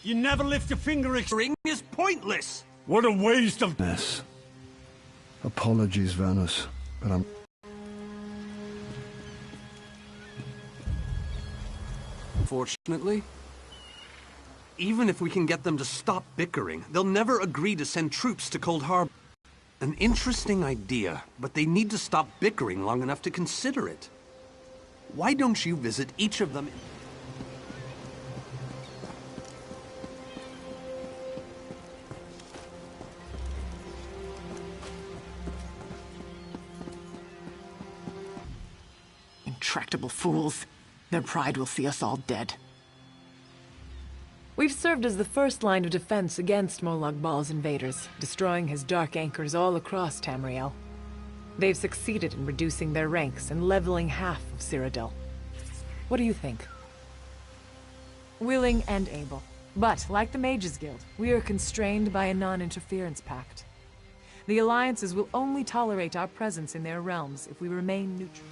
You never lift a finger. Ring is pointless. What a waste of... Yes. Apologies, Vernus, but I'm... Fortunately, even if we can get them to stop bickering, they'll never agree to send troops to Cold Harbor. An interesting idea, but they need to stop bickering long enough to consider it. Why don't you visit each of them? Intractable fools. Their pride will see us all dead. We've served as the first line of defense against Molag Bal's invaders, destroying his dark anchors all across Tamriel. They've succeeded in reducing their ranks and leveling half of Cyrodiil. What do you think? Willing and able. But, like the Mages Guild, we are constrained by a non-interference pact. The alliances will only tolerate our presence in their realms if we remain neutral.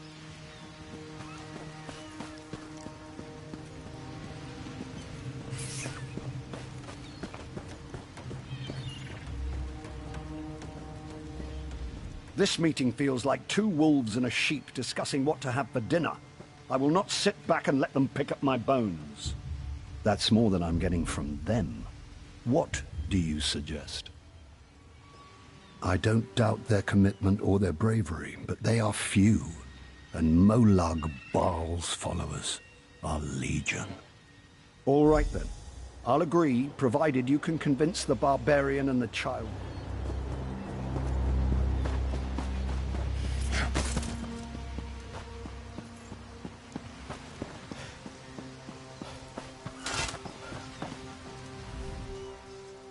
This meeting feels like two wolves and a sheep discussing what to have for dinner. I will not sit back and let them pick up my bones. That's more than I'm getting from them. What do you suggest? I don't doubt their commitment or their bravery, but they are few, and Molag Bal's followers are legion. All right then. I'll agree, provided you can convince the barbarian and the child.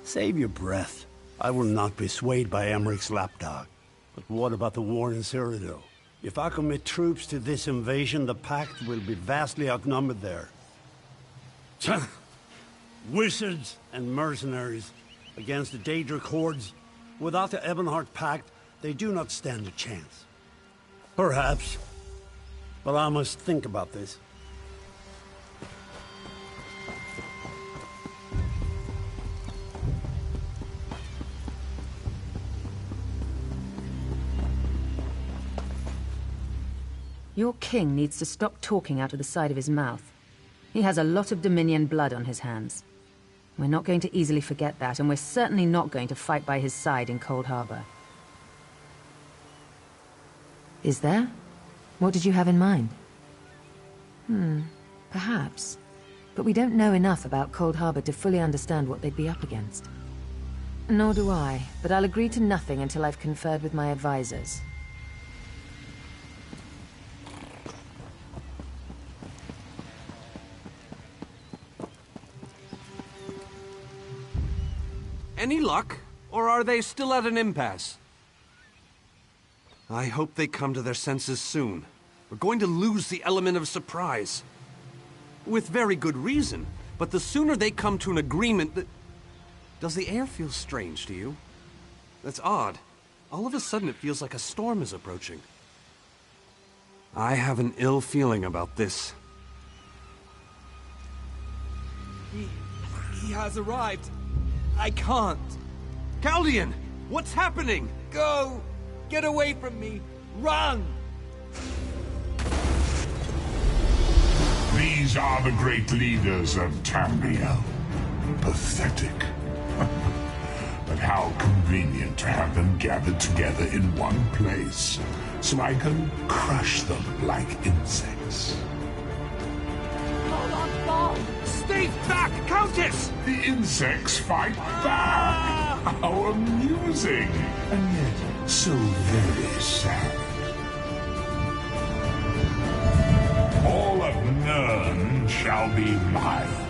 Save your breath. I will not be swayed by Emmeric's lapdog. But what about the war in Cyrodiil? If I commit troops to this invasion, the Pact will be vastly outnumbered there. Wizards and mercenaries against the Daedric hordes. Without the Ebonheart Pact, they do not stand a chance. Perhaps. But I must think about this. Your king needs to stop talking out of the side of his mouth. He has a lot of Dominion blood on his hands. We're not going to easily forget that, and we're certainly not going to fight by his side in Cold Harbor. Is there? What did you have in mind? Perhaps. But we don't know enough about Cold Harbor to fully understand what they'd be up against. Nor do I, but I'll agree to nothing until I've conferred with my advisors. Any luck? Or are they still at an impasse? I hope they come to their senses soon. We're going to lose the element of surprise. With very good reason, but the sooner they come to an agreement Does the air feel strange to you? That's odd. All of a sudden it feels like a storm is approaching. I have an ill feeling about this. He has arrived. I can't. Chaldean! What's happening? Go! Get away from me! Run! These are the great leaders of Tamriel. Pathetic. But how convenient to have them gathered together in one place, so I can crush them like insects. Hold on, Paul! Stay back, Countess! The insects fight back! How amusing! And yet, so very sad. All of Nirn shall be mine.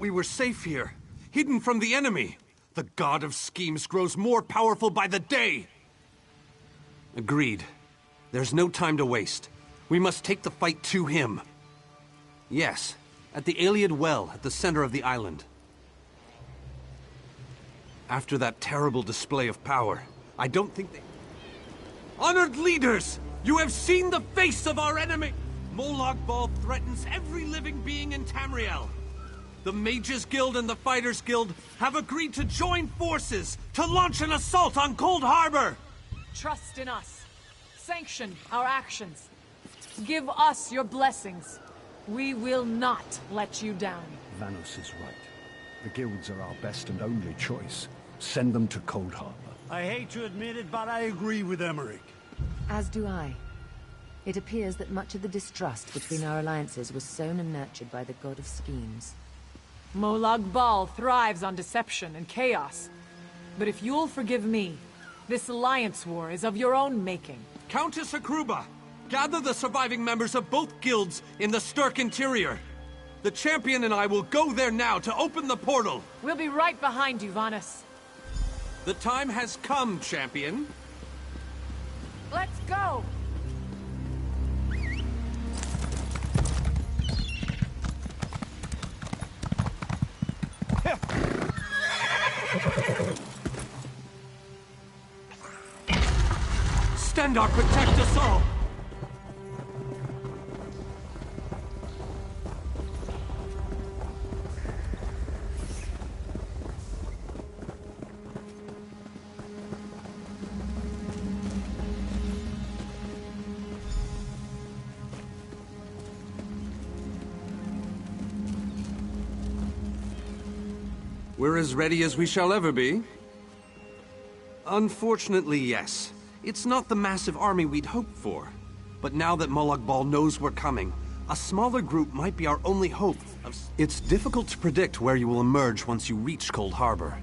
we were safe here, hidden from the enemy. The god of schemes grows more powerful by the day. Agreed. There's no time to waste. We must take the fight to him. Yes, at the Iliad Well at the center of the island. After that terrible display of power, I don't think they... Honored leaders! You have seen the face of our enemy! Molag Bal threatens every living being in Tamriel. The Mages Guild and the Fighters Guild have agreed to join forces to launch an assault on Cold Harbor! Trust in us. Sanction our actions. Give us your blessings. We will not let you down. Vanos is right. The guilds are our best and only choice. Send them to Cold Harbor. I hate to admit it, but I agree with Emmerich. As do I. It appears that much of the distrust between our alliances was sown and nurtured by the god of schemes. Molag Bal thrives on deception and chaos. But if you'll forgive me, this alliance war is of your own making. Countess Akruba, gather the surviving members of both guilds in the Sturk interior. The champion and I will go there now to open the portal. We'll be right behind you, Vanis. The time has come, champion. Let's go! Stendarr, protect us all! We're as ready as we shall ever be. Unfortunately, yes. It's not the massive army we'd hoped for. But now that Molag Bal knows we're coming, a smaller group might be our only hope. It's difficult to predict where you will emerge once you reach Cold Harbor.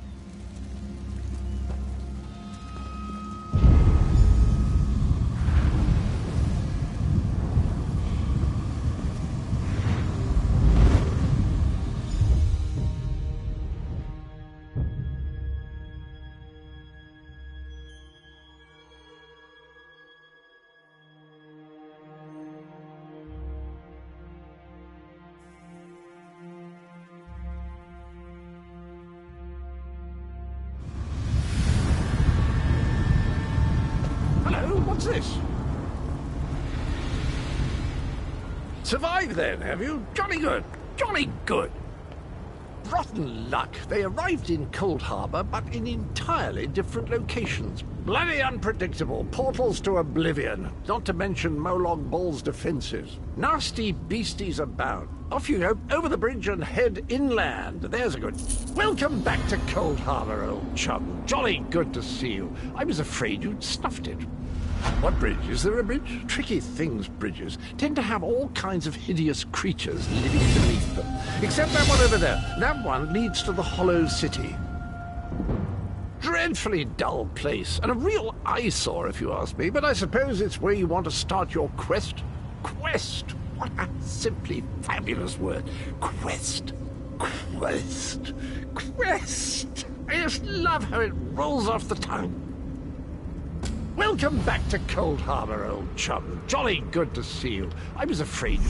What's this? Survived then, have you? Jolly good. Jolly good. Rotten luck. They arrived in Cold Harbor, but in entirely different locations. Bloody unpredictable. Portals to oblivion. Not to mention Molag Bal's defenses. Nasty beasties abound. Off you go, over the bridge and head inland. There's a good... Welcome back to Cold Harbor, old chum. Jolly good to see you. I was afraid you'd snuffed it. What bridge? Is there a bridge? Tricky things, bridges. Tend to have all kinds of hideous creatures living beneath them. Except that one over there. That one leads to the Hollow City. Dreadfully dull place, and a real eyesore if you ask me, but I suppose it's where you want to start your quest. Quest! What a simply fabulous word. Quest. Quest. Quest. I just love how it rolls off the tongue. Welcome back to Cold Harbor, old chum. Jolly good to see you. I was afraid...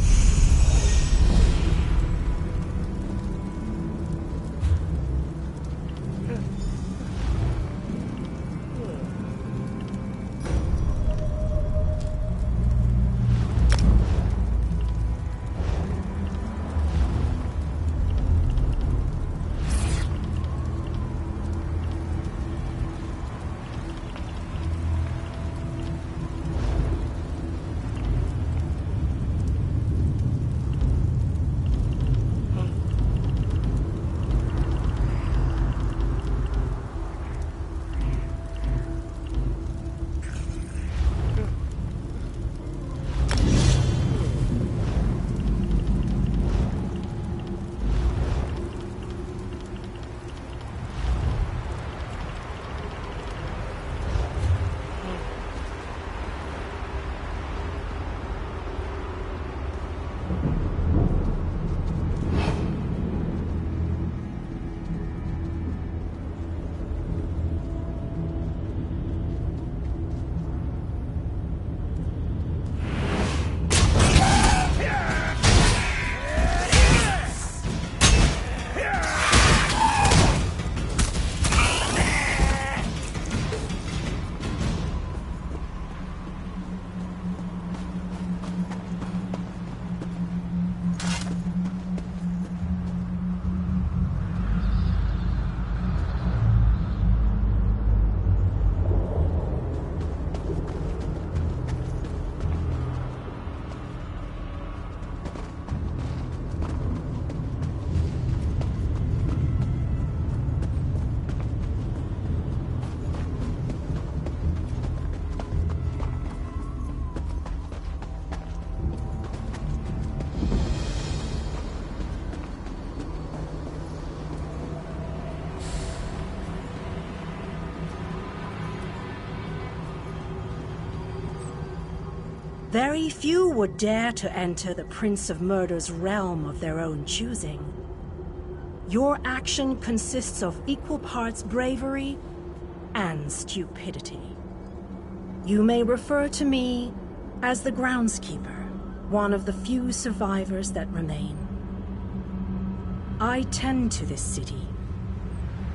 Very few would dare to enter the Prince of Murder's realm of their own choosing. Your action consists of equal parts bravery and stupidity. You may refer to me as the groundskeeper, one of the few survivors that remain. I tend to this city.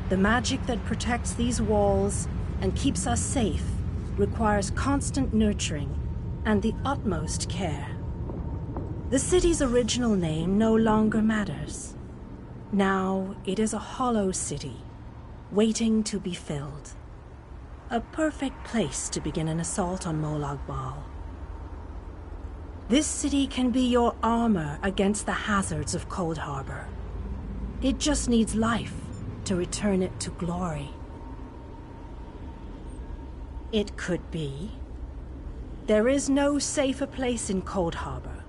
The magic that protects these walls and keeps us safe requires constant nurturing and the utmost care. The city's original name no longer matters. Now it is a hollow city, waiting to be filled. A perfect place to begin an assault on Molag Bal. This city can be your armor against the hazards of Cold Harbor. It just needs life to return it to glory. It could be. There is no safer place in Cold Harbor,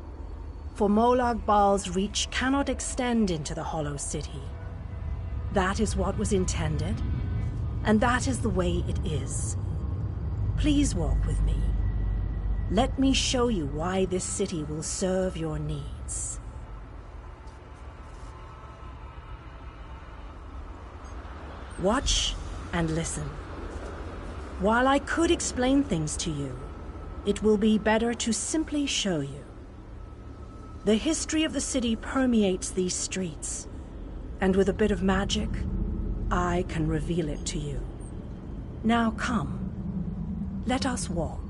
for Molag Bal's reach cannot extend into the Hollow City. That is what was intended, and that is the way it is. Please walk with me. Let me show you why this city will serve your needs. Watch and listen. While I could explain things to you, it will be better to simply show you. The history of the city permeates these streets, and with a bit of magic, I can reveal it to you. Now come, let us walk.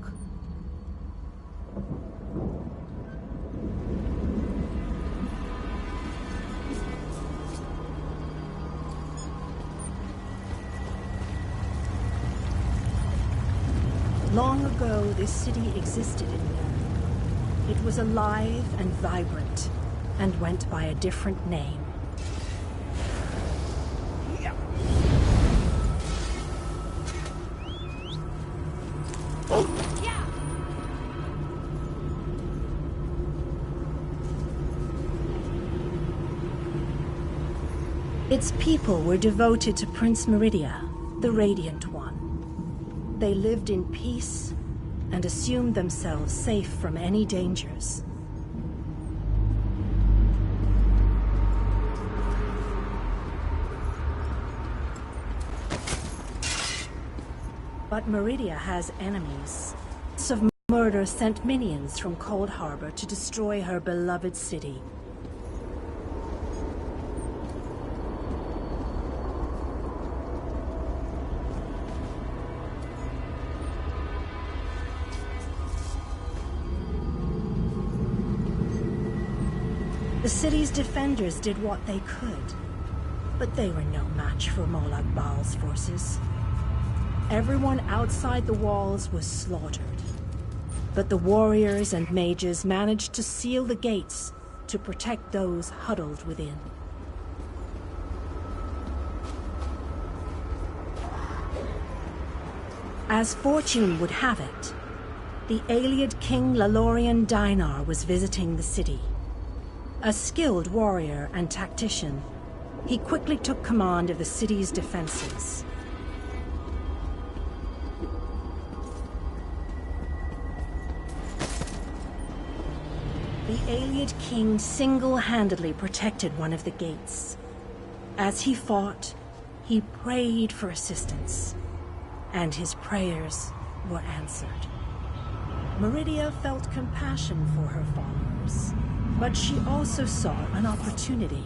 Long ago, this city existed in there. It was alive and vibrant, and went by a different name. Its people were devoted to Prince Meridia, the Radiant One. They lived in peace and assumed themselves safe from any dangers. But Meridia has enemies. Of Murder sent minions from Cold Harbor to destroy her beloved city. The city's defenders did what they could, but they were no match for Molag Bal's forces. Everyone outside the walls was slaughtered, but the warriors and mages managed to seal the gates to protect those huddled within. As fortune would have it, the Ayleid King Lalorian Dainar was visiting the city. A skilled warrior and tactician, he quickly took command of the city's defenses. The Ayleid King single-handedly protected one of the gates. As he fought, he prayed for assistance, and his prayers were answered. Meridia felt compassion for her followers, but she also saw an opportunity.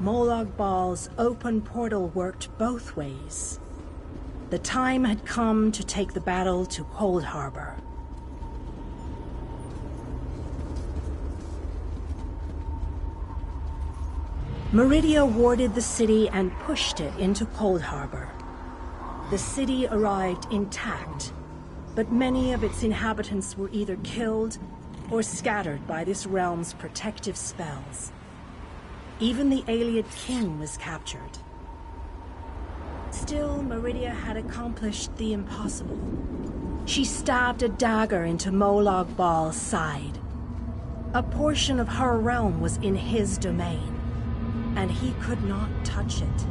Molag Bal's open portal worked both ways. The time had come to take the battle to Cold Harbor. Meridia warded the city and pushed it into Cold Harbor. The city arrived intact, but many of its inhabitants were either killed or scattered by this realm's protective spells. Even the Ayleid King was captured. Still, Meridia had accomplished the impossible. She stabbed a dagger into Molag Bal's side. A portion of her realm was in his domain, and he could not touch it.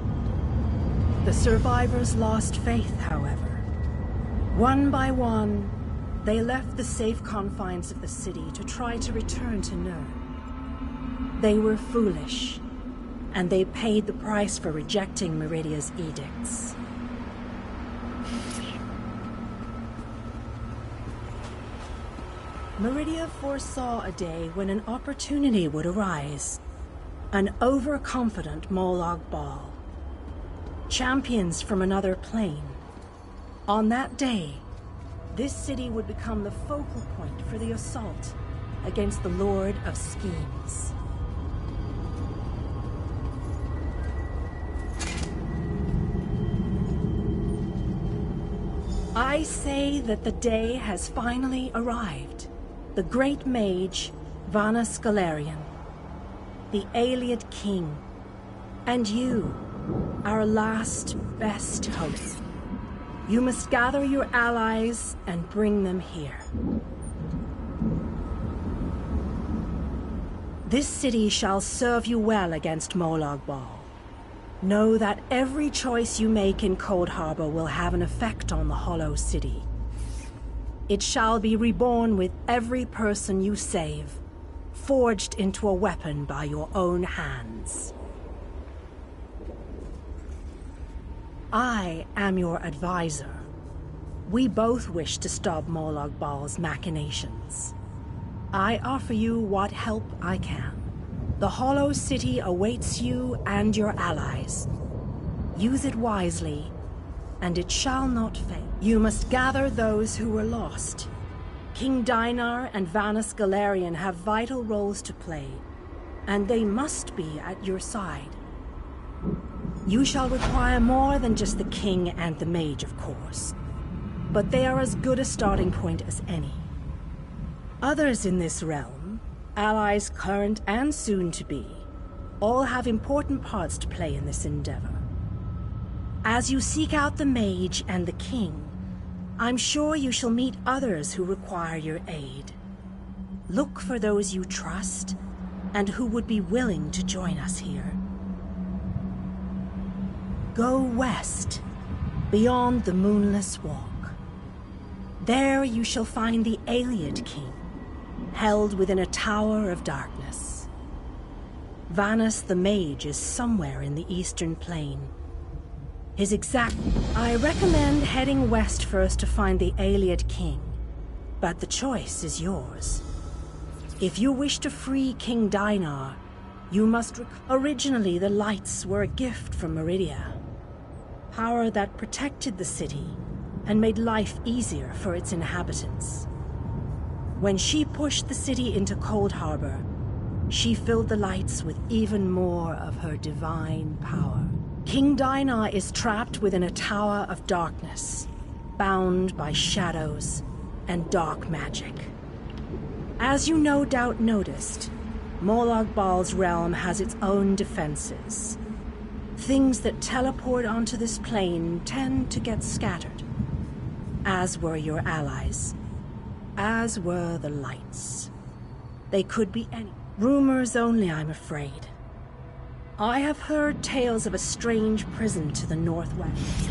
The survivors lost faith, however. One by one, They left the safe confines of the city to try to return to Nur. They were foolish, and they paid the price for rejecting Meridia's edicts. Meridia foresaw a day when an opportunity would arise. An overconfident Molag Bal. Champions from another plane. On that day, this city would become the focal point for the assault against the Lord of Schemes. I say that the day has finally arrived. The great mage, Vana Scalarian, the Ayleid King, and you, our last best host. You must gather your allies and bring them here. This city shall serve you well against Molag Bal. Know that every choice you make in Cold Harbor will have an effect on the Hollow City. It shall be reborn with every person you save, forged into a weapon by your own hands. I am your advisor. We both wish to stop Molag Bal's machinations. I offer you what help I can. The Hollow City awaits you and your allies. Use it wisely, and it shall not fail. You must gather those who were lost. King Dinar and Vana Scalarian have vital roles to play, and they must be at your side. You shall require more than just the king and the mage, of course, but they are as good a starting point as any. Others in this realm, allies current and soon to be, all have important parts to play in this endeavor. As you seek out the mage and the king, I'm sure you shall meet others who require your aid. Look for those you trust and who would be willing to join us here. Go west, beyond the Moonless Walk. There you shall find the Ayleid King, held within a tower of darkness. Vanus the Mage is somewhere in the Eastern Plain. I recommend heading west first to find the Ayleid King, but the choice is yours. If you wish to free King Dinar, you must originally the lights were a gift from Meridia. Power that protected the city and made life easier for its inhabitants. When she pushed the city into Cold Harbor, she filled the lights with even more of her divine power. King Dinar is trapped within a tower of darkness, bound by shadows and dark magic. As you no doubt noticed, Molag Bal's realm has its own defenses. Things that teleport onto this plane tend to get scattered, as were your allies, as were the lights. They could be any. Rumors only, I'm afraid. I have heard tales of a strange prison to the northwest.